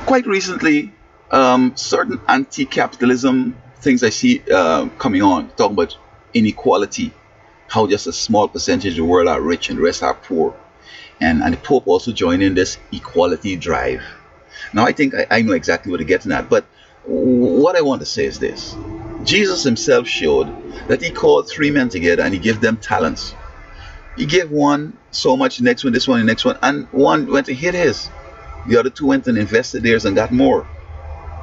Quite recently, certain anti-capitalism things I see coming on, talking about inequality, how just a small percentage of the world are rich and the rest are poor. And the Pope also joined in this equality drive. Now, I think I know exactly what they're getting at, but what I want to say is this. Jesus himself showed that he called three men together and he gave them talents. He gave one so much, the next one, this one, the next one, and one went to hit his. The other two went and invested theirs and got more.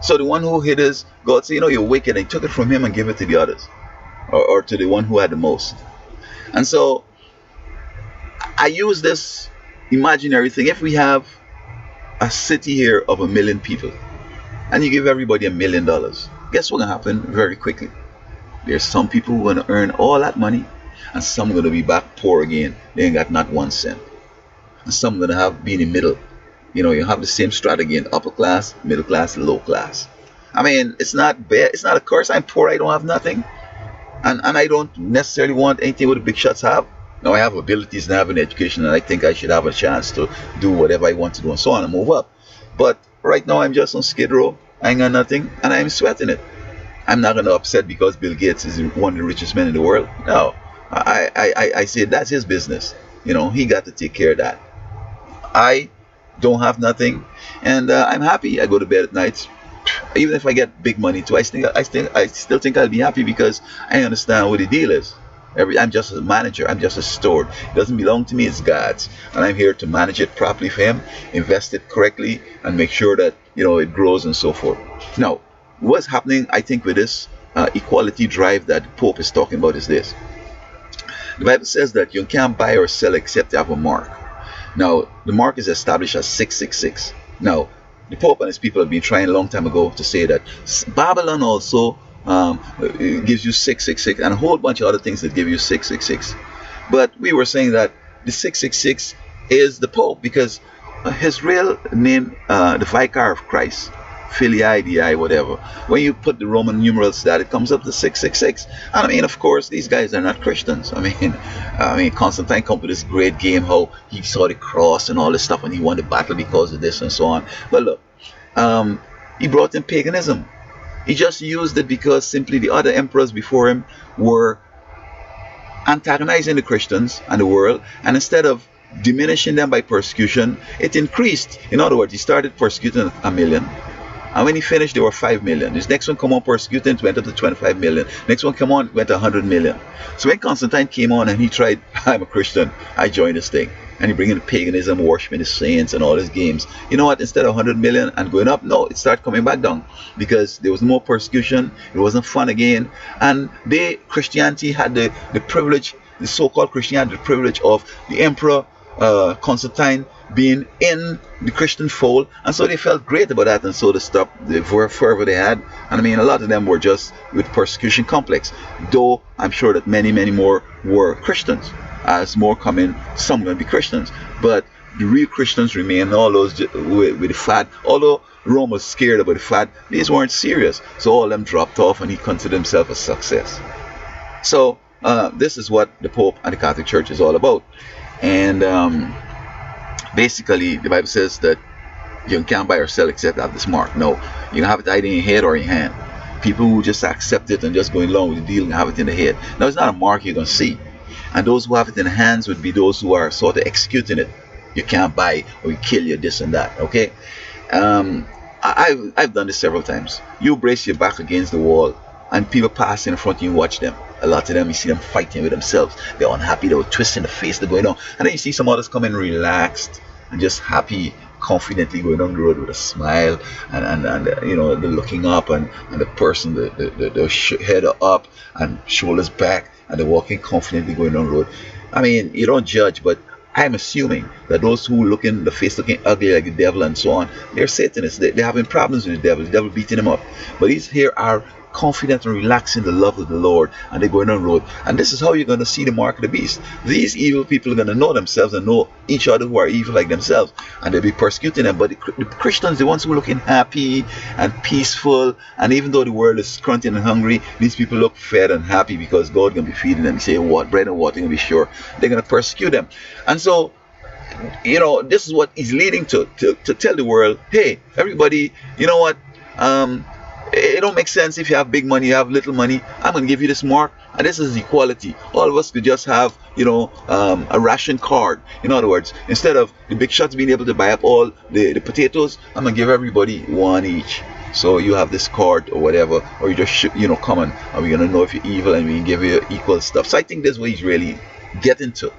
So the one who hid his, God said, you're wicked, and he took it from him and gave it to the others, or to the one who had the most. And so I use this imaginary thing. If we have a city here of 1 million people, and you give everybody $1 million, guess what's going to happen very quickly? There's some people who are going to earn all that money, and some are going to be back poor again. They ain't got not 1 cent. And some are going to be in the middle. You have the same strata again: upper class, middle class, low class. I mean, it's not bad. It's not a curse. I'm poor. I don't have nothing. And I don't necessarily want anything what the big shots have. Now, I have abilities and I have an education, and I think I should have a chance to do whatever I want to do and so on and move up. But right now, I'm just on Skid Row. I ain't got nothing, and I'm sweating it. I'm not going to upset because Bill Gates is one of the richest men in the world. No. I say that's his business. He got to take care of that. I don't have nothing, and I'm happy. I go to bed at night, even if I get big money too. I still think I'll be happy because I understand what the deal is. I'm just a manager. I'm just a steward. It doesn't belong to me. It's God's, and I'm here to manage it properly for Him, invest it correctly, and make sure that it grows and so forth. Now, what's happening, I think, with this equality drive that the Pope is talking about is this: the Bible says that you can't buy or sell except you have a mark. Now, the mark is established as 666. Now, the Pope and his people have been trying a long time ago to say that Babylon also gives you 666 and a whole bunch of other things that give you 666. But we were saying that the 666 is the Pope because his real name, the Vicar of Christ, Filii Dei, whatever. When you put the Roman numerals to that, it comes up to 666. And I mean, of course, these guys are not Christians. I mean, Constantine come to this great game, how he saw the cross and all this stuff, and he won the battle because of this and so on. But look, he brought in paganism. He just used it because simply the other emperors before him were antagonizing the Christians and the world, and instead of diminishing them by persecution, it increased. In other words, he started persecuting 1 million. And when he finished, there were 5 million. His next one come on persecuting, it went up to 25 million. Next one come on, went to 100 million. So when Constantine came on and he tried, I'm a Christian, I joined this thing. And he bring in paganism, worshiping the saints and all his games. You know what? Instead of 100 million and going up, no, it started coming back down. Because there was more persecution, it wasn't fun again. And Christianity had the privilege, the so-called Christianity, the privilege of the emperor, Constantine, being in the Christian fold, and so they felt great about that, and so they stopped the fervor they had. And I mean, a lot of them were just with persecution complex, though I'm sure that many more were Christians. As more come in, some going to be Christians, but the real Christians remain. All those with the fad, although Rome was scared about the fad, these weren't serious, so all of them dropped off, and he considered himself a success. So this is what the Pope and the Catholic Church is all about. And basically, the Bible says that you can't buy or sell except have this mark. No, you can have it either in your head or in your hand. People who just accept it and just go along with the deal and have it in the head. Now, it's not a mark you're going to see. And those who have it in the hands would be those who are sort of executing it. You can't buy or you kill you, this and that. Okay? I've done this several times. You brace your back against the wall and people pass in front of you, watch them. A lot of them, you see them fighting with themselves. They're unhappy, they're twisting the face, they're going on. And then you see some others come in relaxed and just happy, confidently going on the road with a smile, and they're looking up, and the person, the head up and shoulders back, and they're walking confidently going on the road. I mean, you don't judge, but I'm assuming that those who looking, the face looking ugly like the devil and so on, they're Satanists. They're having problems with the devil beating them up. But these here are confident and relaxed in the love of the Lord, and they're going on the road. And this is how you're going to see the mark of the beast. These evil people are going to know themselves and know each other who are evil like themselves, and they'll be persecuting them. But the Christians, the ones who are looking happy and peaceful, and even though the world is grunting and hungry, these people look fed and happy because God's going to be feeding them. You say, what? Bread and water, going to be sure. They're going to persecute them. And so this is what he's leading to tell the world, hey, everybody, you know what? Um, it don't make sense if you have big money, you have little money. I'm gonna give you this mark, and this is equality. All of us could just have, a ration card. In other words, instead of the big shots being able to buy up all the potatoes, I'm gonna give everybody one each. So you have this card or whatever, or you just come on, and we're gonna know if you're evil, and we can give you equal stuff. So I think that's what he's really getting to,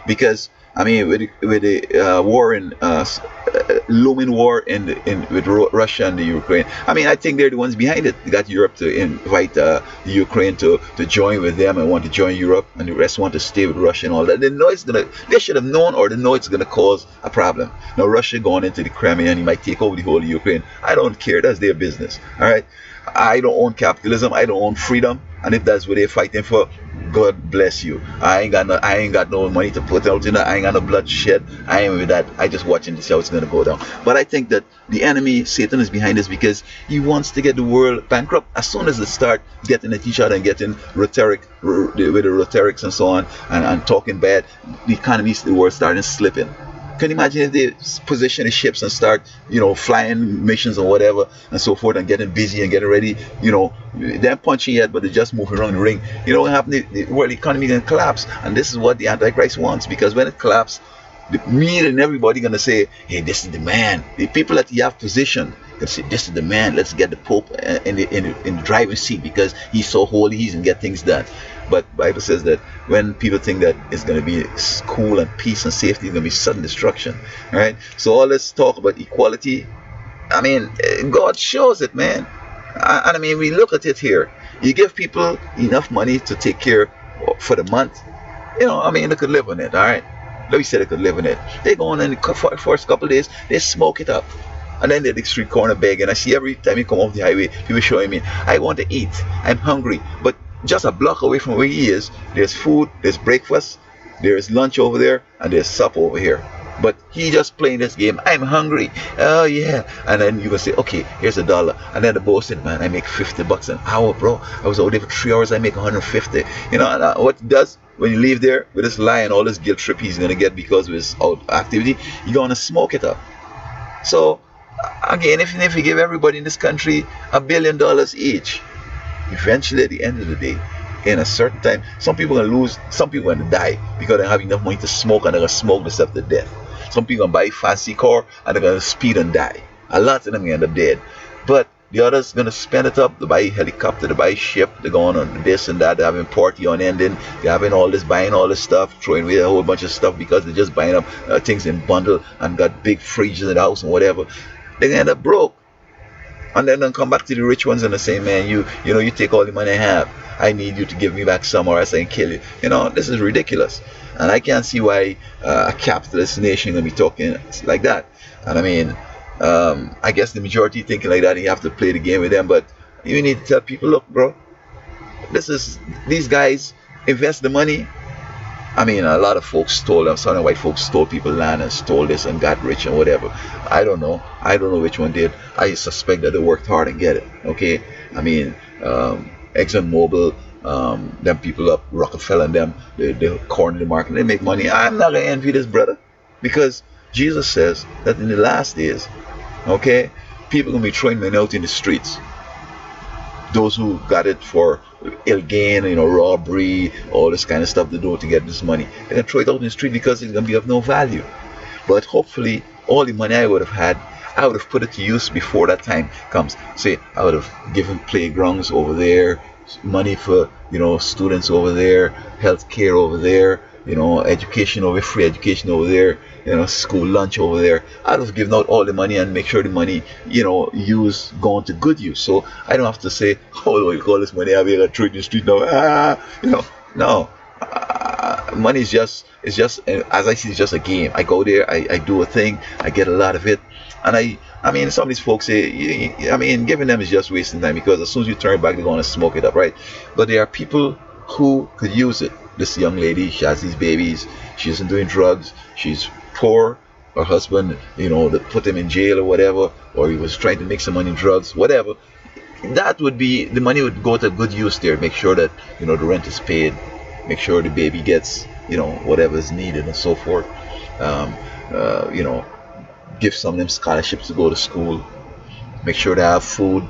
because I mean, with the war in looming war with Russia and the Ukraine. I mean, I think they're the ones behind it. They got Europe to invite the Ukraine to join with them and want to join Europe, and the rest want to stay with Russia and all that. They know they should have known, or they know it's gonna cause a problem. Now Russia going into the Crimea and he might take over the whole of Ukraine. I don't care. That's their business. All right. I don't own capitalism. I don't own freedom. And if that's what they're fighting for, God bless you. I ain't got no money to put out in it. I ain't got no bloodshed. I ain't with that. I just watching to see how it's gonna go down. But I think that the enemy, Satan, is behind this because he wants to get the world bankrupt. As soon as they start getting at each other and getting rhetoric with the rhetorics and so on, and talking bad, the economies of the world starting slipping. Can you imagine if they position the ships and start, flying missions or whatever and so forth, and getting busy and getting ready, they're punching yet, but they're just moving around the ring. What happened? The world economy going to collapse. And this is what the Antichrist wants, because when it collapses, me and everybody going to say, hey, this is the man. The people that you have positioned going to say, this is the man. Let's get the Pope in the driving seat because he's so holy, he's going to get things done. But the Bible says that when people think that it's going to be cool and peace and safety, it's going to be sudden destruction. All right? So all this talk about equality, I mean, God shows it, man. And I mean, we look at it here. You give people enough money to take care for the month. I mean, they could live on it, all right? Let me say they could live on it. They go on and for the first couple of days, they smoke it up. And then they're the street corner begging. I see every time you come off the highway, people showing me, I want to eat. I'm hungry. But just a block away from where he is, there's food, there's breakfast, there's lunch over there, and there's supper over here. But he just playing this game. I'm hungry. Oh yeah. And then you can say, okay, here's $1. And then the boss said, man, I make $50 an hour, bro. I was out there for 3 hours. I make 150. And what he does when you leave there with this lie and all this guilt trip he's gonna get because of his out activity, you're gonna smoke it up. So again, if you give everybody in this country $1 billion each, eventually at the end of the day, in a certain time, some people are going to lose, some people are going to die because they don't have enough money to smoke, and they're going to smoke themselves to death. Some people are going to buy a fancy car and they're going to speed and die. A lot of them end up dead. But the others going to spend it up. They buy a helicopter, they buy a ship, they're going on this and that, they're having party on ending, they're having all this, buying all this stuff, throwing away a whole bunch of stuff because they're just buying up things in bundle and got big fridges in the house and whatever. They're going to end up broke. And then they'll come back to the rich ones and they say, man, you take all the money I have. I need you to give me back some or else I can kill you. This is ridiculous. And I can't see why a capitalist nation going to be talking like that. And I mean, I guess the majority thinking like that, and you have to play the game with them. But you need to tell people, look, bro, these guys invest the money. I mean, a lot of folks stole them. Some white folks stole people land and stole this and got rich and whatever. I don't know which one did. I suspect that they worked hard and get it. Okay. I mean, ExxonMobil, them people up, Rockefeller and them, they corner the market, they make money. I'm not gonna envy this, brother, because Jesus says that in the last days, okay, people gonna be throwing money out in the streets. Those who got it for ill gain, robbery, all this kind of stuff they do to get this money, they're gonna throw it out in the street because it's gonna be of no value. But hopefully, all the money I would have had, I would have put it to use before that time comes. Say, I would have given playgrounds over there, money for students over there, health care over there, education over, free education over there, school lunch over there. I'd have given out all the money and make sure the money, going to good use. So I don't have to say, oh, we call this money, I'm going to throw it in the street now. No. Money is just, as I see, it's just a game. I go there, I do a thing, I get a lot of it. And I mean, some of these folks say, giving them is just wasting time, because as soon as you turn back, they're going to smoke it up, right? But there are people who could use it. This young lady, she has these babies, she isn't doing drugs, she's poor, her husband, they put him in jail or whatever, or he was trying to make some money in drugs, whatever. That would be, the money would go to good use there. Make sure that, the rent is paid, make sure the baby gets, whatever is needed and so forth. you know, give some of them scholarships to go to school, make sure they have food,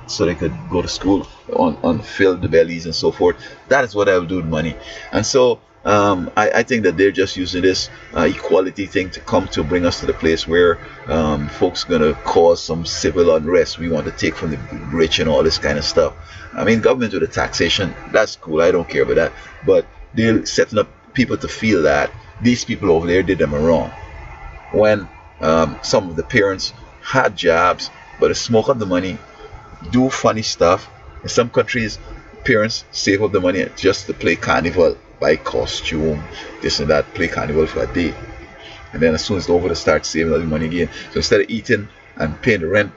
so they could go to school on fill the bellies and so forth. That is what I will do with money. And so I think that they're just using this equality thing to come to bring us to the place where folks are going to cause some civil unrest. We want to take from the rich and all this kind of stuff. I mean, government with the taxation, that's cool. I don't care about that. But they're setting up people to feel that these people over there did them wrong. When some of the parents had jobs, but they smoke up the money, do funny stuff. In some countries, parents save up the money just to play carnival, buy costume, this and that, play carnival for a day. And then as soon as it's over, they start saving up the money again. So instead of eating and paying the rent,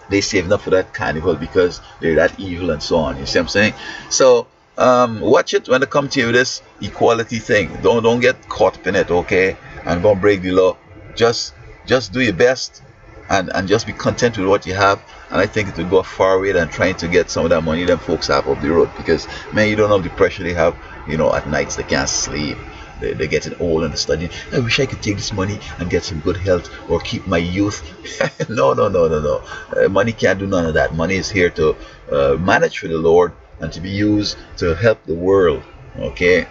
they saving up for that carnival because they're that evil and so on. You see what I'm saying? So watch it when they come to you with this equality thing. Don't get caught up in it, okay? And don't break the law. Just do your best and just be content with what you have. And I think it will go far away than trying to get some of that money them folks have up the road, because man, you don't know the pressure they have. At nights they can't sleep. They're getting old and studying. I wish I could take this money and get some good health or keep my youth. No, no, no, no, no. Money can't do none of that. Money is here to manage for the Lord and to be used to help the world. Okay,